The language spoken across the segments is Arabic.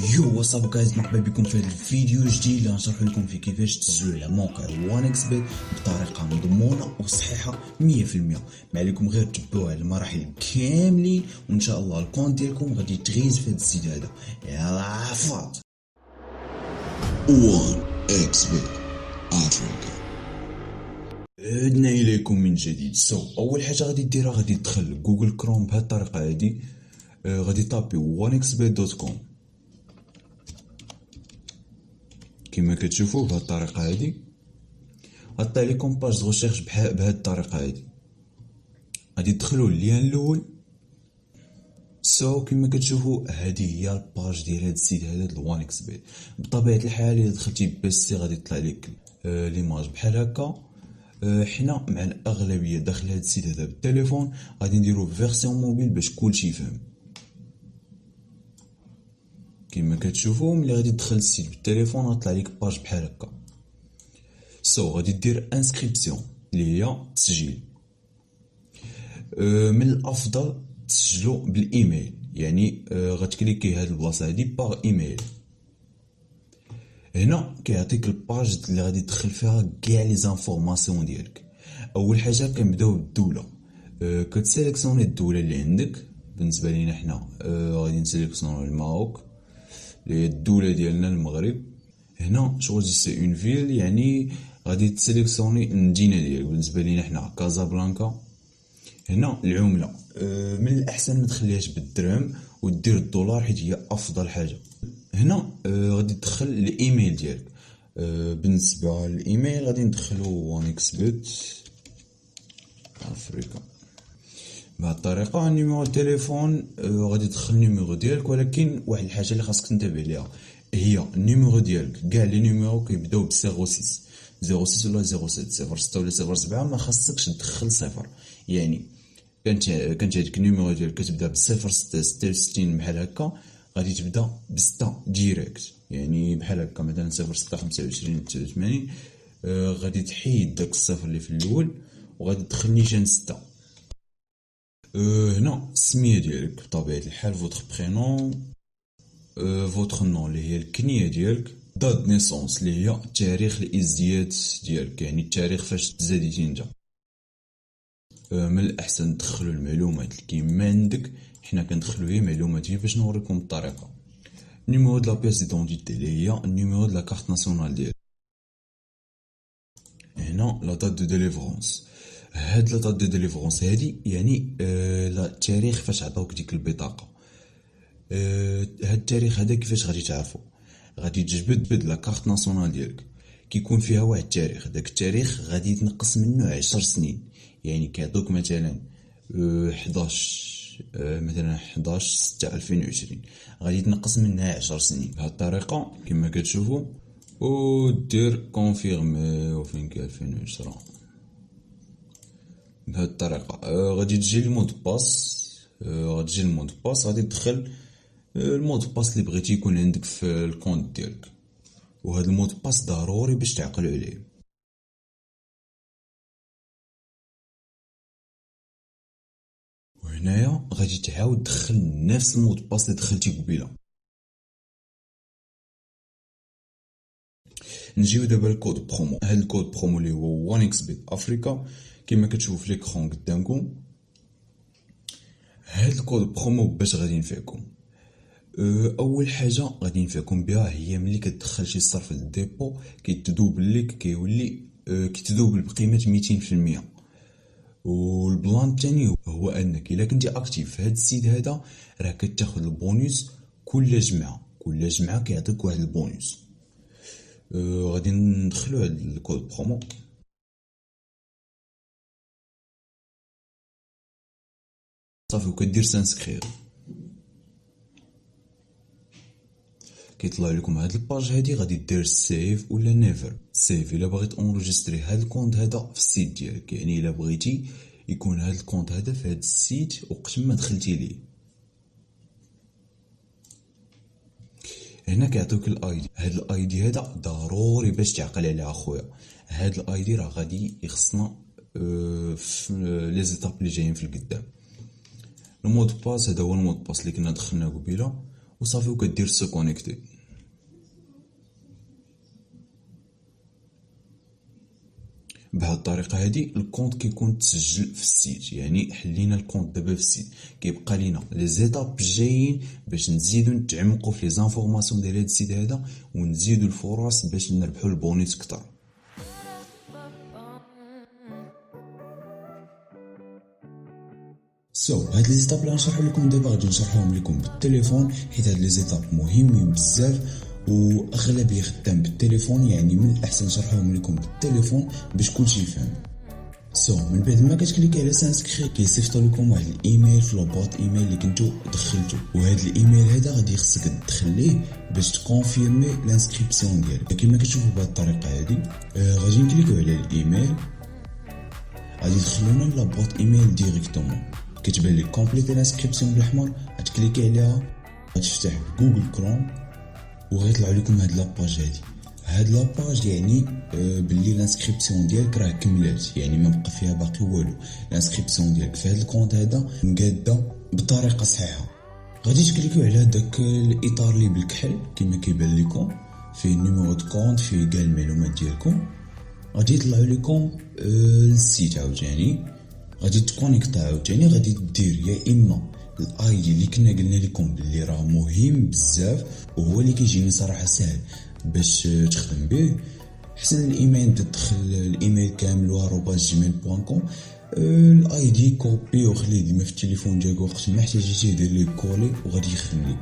يو واتساب جايز، مرحبا بكم في هذا الفيديو الجديد اللي غنشرح لكم فيه كيفاش تسجلوا على موقع وانكسبت بطريقه مضمونه وصحيحه 100%. ما عليكم غير تبعوا على المراحل كاملين وان شاء الله الكونت ديالكم غادي يتغيز في هذا السيت هذا. يلا عفاط. OneXBet Africa. عدنا اليكم من جديد. اول حاجه غادي ديرها غادي تدخل جوجل كروم بهذه الطريقه هذه. غادي طابي onexbet.com كما كتشوفوا بهذه الطريقه هذه. غطي لكم باج دو ريشيرش بهذه الطريقه هذه. غادي تدخلوا اللين الاول. كما كتشوفوا هذه هي الباج ديال هذا السيت هذا الوان اكس بي. بطبيعه الحال الا دخلتي بس غادي يطلع لك ليماج بحال هكا. حنا مع الاغلبيه داخل هذا السيت هذا بالتليفون غادي نديرو فيرسيون موبيل باش كلشي يفهم. كما كتشوفوا ملي غادي تدخل السيت بالتليفون غطلع لك باج بحال هكا. غادي دير انسكريبسيون اللي هي تسجيل. من الافضل تسجلوا بالايميل، يعني غتكليكي هاد البلاصه هادي باغ ايميل. هنا كيعطيك الباج اللي غادي تدخل فيها كاع لي زانفورماسيون ديالك. اول حاجه كنبداو بالدوله. كتسيليكسيوني الدوله اللي عندك. بالنسبه لينا حنا غادي نسيليكسيوني الماروك اللي هي الدوله ديالنا المغرب. هنا شوزي سي اون فيل، يعني غادي تسيليكسيوني المدينه ديالك. بالنسبه لينا حنا كازابلانكا. هنا العمله، من الاحسن ما تخليهاش بالدرهم ودير الدولار حيت هي افضل حاجه. هنا غادي تدخل الايميل ديالك. بالنسبه للايميل غادي ندخلو وانكسبت افريكا بهذه الطريقه. نيميرو التليفون غادي تدخل النيميرو ديالك، ولكن واحد الحاجه اللي خاصك تنتبه ليها هي النيميرو ديالك. كاع لي نيميرو كيبداو ب 06 06 ولا 07 06 ولا 07. ما خاصكش تدخل صفر، يعني كانت هذيك النيميرو ديالك كتبدا ب 0666 بحال هكا، غادي تبدا ب 6 ديريكت، يعني بحال هكا مثلا 06 25 89. غادي تحيد داك الصفر اللي في الاول وغادي تدخل نيشان 6. هنا السميه ديالك بطبيعه الحال فوتر برينون، فوتر نون اللي هي الكنيه ديالك، دات نيسونس اللي هي تاريخ الازدياد ديالك، يعني التاريخ فاش تزاديتي انت. من الاحسن تدخلوا المعلومات اللي كيما عندك. حنا كندخلوا هي معلومات هي باش نوريكم الطريقه. نيميرو د لا بياس ديدونتيتي اللي هي النيميرو د لا كارت ناسيونال ديالك. هنا لا دات دو ديليفرونس. هاد لا دات دو ديليفرونس هادي يعني التاريخ فاش عطاوك ديك البطاقه. هاد التاريخ هذا كيفاش غادي تعرفوا؟ غادي تجبد لا كارت ناسيونال ديالك، كيكون فيها واحد التاريخ. داك التاريخ غادي يتنقص منه 10 سنين، يعني كيعطوك مثلا 11 مثلا 11 6 2020 غادي يتنقص منها 10 سنين. بهذه الطريقه كما كتشوفوا ودير كونفيرمي وفين كاين 2010. بهذه الطريقه غادي تجي المود باس. غادي تدخل المود باس اللي بغيتي يكون عندك في الكونت ديالك، وهذا المود باس ضروري باش تعقلوا عليه. وهنايا غادي تعاود تدخل نفس المود باس اللي دخلتي قبيله. نجيو دابا الكود برومو. هاد الكود برومو اللي هو وان اكس بيت افريكا كما كتشوفوا في ليكرون قدامكم. هاد الكود برومو باش غادي ينفعكم. اول حاجه غادي ينفعكم بها هي ملي كتدخل شي صرف للديبو كيتذوبل لك، كيولي كيتذوبل بقيمه 200%. والبلان الثاني هو انك الا كنتي اكتيف في هاد السيت هذا راه كتاخذ البونوس كل جمعه كيعطيك واحد البونوس. غادي ندخلو هاد الكود برومو. صافي وكدير سانسكرير. كيطلع لكم هاد الباج هادي، غادي دير سيف ولا نيفر. سيف الا بغيت اونجستري هاد الكونت هذا في السيت ديالك، يعني الا بغيتي يكون هاد الكونت هذا في هاد السيت وقت ما دخلتي ليه. هنا كيعطيوك الاي دي. هاد الاي دي هذا ضروري باش تعقل عليه اخويا. هاد الاي دي راه غادي يخصنا في لي زيتاب اللي جايين في القدام. المود باس هذا هو المود باس اللي كنا دخلناه قبيله، وصافي وكدير سو كونيكتي. بهاد الطريقه هادي الكونت كيكون تسجل في السيت، يعني حلينا الكونت دابا في السيت، كيبقى لينا لي زيتاب جايين باش نزيدو نتعمقوا في لي زانفورماسيون ديال هاد السيت هذا ونزيدو الفرص باش نربحو البونيس كتر. هاد لي زيتاب اللي غنشرحو لكم دابا غادي نشرحوهم لكم بالتليفون، حيت هاد لي زيتاب مهمين بزاف واغلبيه خدام بالتليفون، يعني من الاحسن نشرحوهم لكم بالتليفون باش كلشي يفهم. من بعد ما كتكليكي على سانسكري كيصيفطوا لكم واحد الايميل في لوبوط ايميل اللي كنتو دخلتو، وهاد الايميل هذا غادي خصك تدخل ليه باش تكونفيرمي لانسكريبسيون ديالك. كما كتشوفوا بهاد الطريقه هادي غادي نكليكيو على الايميل، غادي يدخلونا لابوط ايميل ديريكتومون، كتبان لك كومبليتي لانسكريبسيون بالاحمر، غتكليكي عليها غتفتح جوجل كروم وغيطلع لكم هاد لاباج هادي. هاد لاباج يعني باللي لانسكريبسيون ديالك راه كملات، يعني ما بقى فيها باقي والو. لانسكريبسيون ديالك في هاد الكونت هذا مقاده بطريقه صحيحه. غادي تكليكيو على داك الاطار اللي بالكحل كما كيبان لكم، فيه نيميرو دو كونت، فيه كاع المعلومات ديالكم. غادي يطلعوا لكم السيت عاوتاني، غادي تكونيكتا عاوتاني، غادي دير يا اما الاي دي اللي كنا قلنا لكم باللي راه مهم بزاف وهو اللي كيجيني صراحه سهل باش تخدم به. حسن الايميل تدخل الايميل كامل @gmail.com، الاي دي كوبي وخليه ديما في التليفون ديالك، وقت ما احتاجيتيه دير ليه كولي وغادي يخدم لك.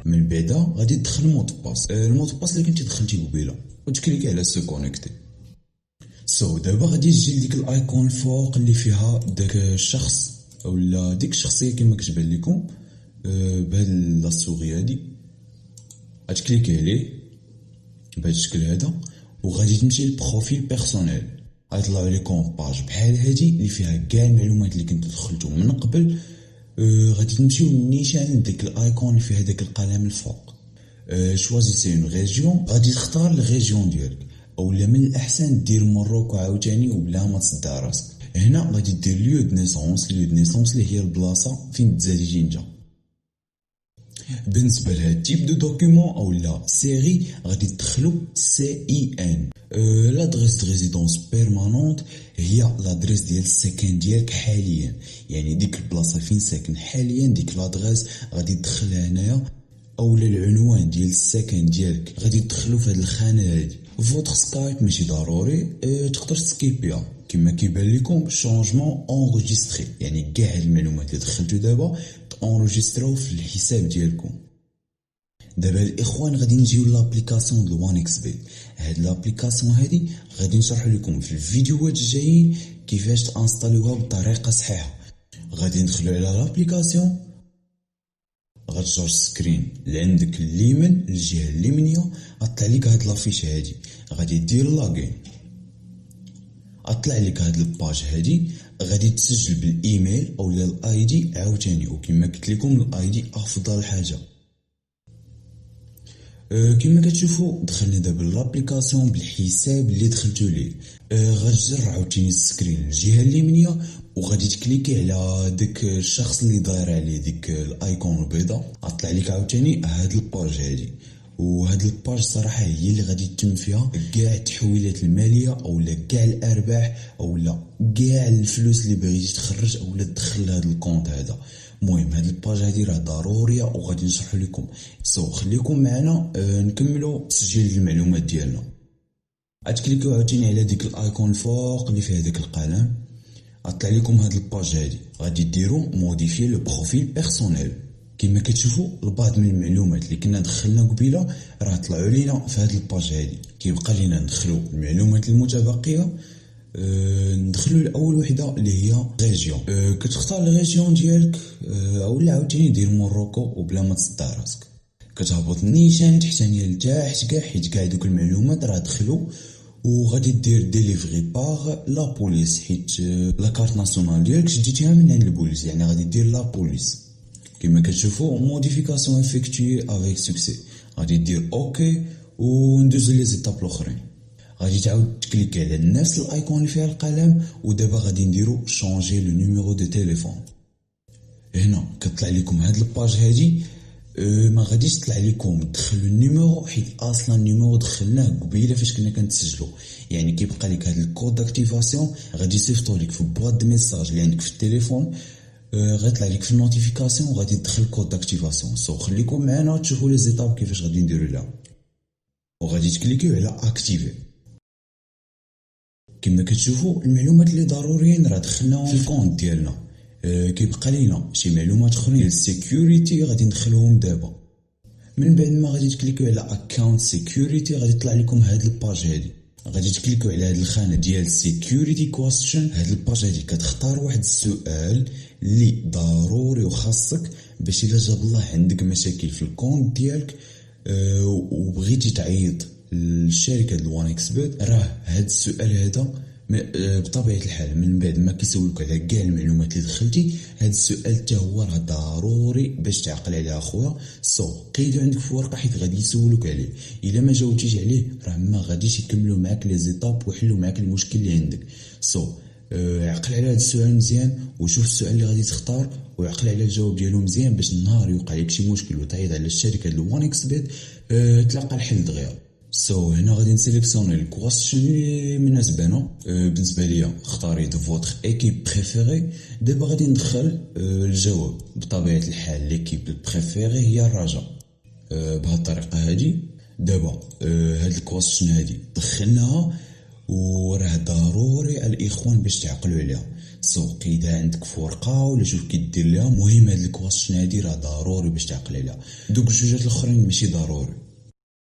من بعد غادي تدخل المود باس، المود باس اللي كنتي دخلتي قبيله، وتكليكي على سو كونيكتي. دابا غادي تجي ديك الايكون فوق اللي فيها داك الشخص اولا ديك الشخصيه كما كتبان لكم بهاد لاصوغي هادي، غتكليكي عليه بهاد الشكل هذا وغادي تمشي للبروفيل بيرسونيل. غيطلعوا لكم باج بحال هادي اللي فيها كاع المعلومات اللي كنتو دخلتو من قبل. غادي تمشيو للنيشان ديك الايكون اللي فيها داك القلم الفوق، شوازيسي اون ريجيون، غادي تختار الريجيون ديالك، اولا من الاحسن دير مروكو عاوتاني وبلا ما تصدع راسك. هنا غادي دير ليو دو نيسونس، ليو دو نيسونس اللي هي البلاصه فين تزاديتي نتا. بالنسبه لهاد تيب دو دوكيومون اولا سيري غادي تدخلوا CIN. لادريس دو ريزيدونس بيرمانونت هي لادريس ديال السكن ديالك حاليا، يعني ديك البلاصه فين ساكن حاليا، ديك لادريس غادي تدخلها هنايا، اولا العنوان ديال السكن ديالك غادي تدخلو في هاد الخانه هادي. فوتر سكايب ماشي ضروري، تقدر تسكيبيها كما كيبان لكم شونجمون اونغيستري، يعني كاع المعلومات اللي دخلتو دابا تونجستراو في الحساب ديالكم. دابا الاخوان غادي نجيو لابليكاسيون ديال وان اكس بيت. هاد لابليكاسيون هادي غادي نشرح لكم في الفيديوهات الجايين كيفاش تانستاليوها بطريقه صحيحه. غادي ندخلوا على لابليكاسيون، غتجر سكرين اللي عندك اليمين الجهه اليمنيه، غطلع لك هاد لافيش هادي، غادي دير لاغين، غطلع لك هاد الباج هادي، غادي تسجل بالايميل اولا الاي دي عاوتاني، وكما قلت لكم الاي دي افضل حاجه. كما كتشوفوا دخلنا دابا لابليكاسيون بالحساب اللي دخلتو ليه. غتجر عاوتاني السكرين الجهه اليمنيه وغادي تكليكي على داك الشخص اللي داير عليه ديك الايكون البيضاء، غطلع لك عاوتاني هاد الباج هادي. وهاد الباج صراحه هي اللي غادي تتم فيها كاع التحويلات الماليه اولا كاع الارباح اولا كاع الفلوس اللي بغيتي تخرج اولا تدخل لهاد الكونت هذا. المهم هاد الباج هادي راه ضروريه وغادي نشرح لكم. خليكم معنا نكملوا تسجيل المعلومات ديالنا. غتكليكيو عاوتاني على ديك الايكون فوق اللي فيها داك القلم، غطلع لكم هاد الباج هادي، غادي ديروا موديفيي لو بروفيل بيرسونيل. كما كتشوفوا البعض من المعلومات اللي كنا دخلنا قبيله راه طلعوا لينا في هاد الباج هادي. كيبقى لينا ندخلوا المعلومات المتبقيه. ندخلوا لاول وحده اللي هي ريجيون. كتختار الريجيون ديالك اولا عاوتاني دير موروكو وبلا ما تصدع راسك. كتهبط نيشان تحتانيه لتحت كاع حيت كاع دوك المعلومات راه دخلوا. وغادي دير ديليفري باغ لا بوليس حيت لا كارت ناسيونال ديالك شديتيها من عند البوليس، يعني غادي دير لا بوليس. كما كتشوفوا موديفيكاسيون افيكتوي افيك سوكسي، غادي دير اوكي وندوزو لي زيتاب الاخرين. غادي تعاود تكليكي على نفس الايكون اللي فيها القلم، ودابا غادي نديرو شونجي لو نيميرو دو تيليفون. هنا كطلع لكم هاد الباج هادي ما غاديش يطلع لكم تدخلوا النيميرو، حيت اصلا النيميرو دخلناه قبيله فاش كنا كنتسجلوا. يعني كيبقى لك هذا الكود داكتيفاسيون غادي يصيفطوا لك في بواط دو ميساج اللي عندك في التليفون، غيطلع لك في النوتيفيكاسيون وغادي تدخل كود داكتيفاسيون. خليكم معنا تشوفوا لي زيتاب كيفاش غادي نديروا لها. وغادي تكليكيو على اكتيفي. كما كتشوفوا المعلومات اللي ضروريين راه دخلناهم في الكونت ديالنا. كيبقى لينا شي معلومات اخرين ديال السيكوريتي غادي ندخلوهم دابا. من بعد ما غادي تكليكيو على اكاونت سيكوريتي غادي يطلع لكم هاد الباج هادي. غادي تكليكيو على هاد الخانه ديال سيكوريتي كويستشن. هاد الباج هادي كتختار واحد السؤال اللي ضروري وخاصك باش الا جاب الله عندك مشاكل في الكونت ديالك وبغيتي تعيط للشركه ديال وان اكس بيت. راه هاد السؤال هذا بطبيعه الحال من بعد ما كيسولوك على كاع المعلومات اللي دخلتي، هاد السؤال حتى هو راه ضروري باش تعقل عليه اخويا. قيدو عندك في ورقه حيت غادي يسولوك عليه. الا ما جاوبتيش عليه راه ما غاديش يكملوا معاك لي زيتاب ويحلوا معاك المشكل اللي عندك. عقل على هذا السؤال مزيان وشوف السؤال اللي غادي تختار وعقل على الجواب ديالو مزيان باش النهار يوقع لك شي مشكل وتعيط على الشركه ديال وان اكس بيت تلقى الحل دغيا. هنا غادي نسيليكسيوني الكويستشن اللي مناسبانا. بالنسبه ليا اختاريت فوتر ايكيب بريفيري. دابا غادي ندخل الجواب. بطبيعه الحال ليكيب بريفيري هي الرجاء. بهذه الطريقه هذه دابا هاد الكويستشن هذه دخلناها وراه ضروري الاخوان باش تعقلوا عليها. قيدها عندك في ورقه ولا شوف كي دير لها. مهم هاد الكويستشن هذه راه ضروري باش تعقل عليها. دوك الجوجات الاخرين ماشي ضروري.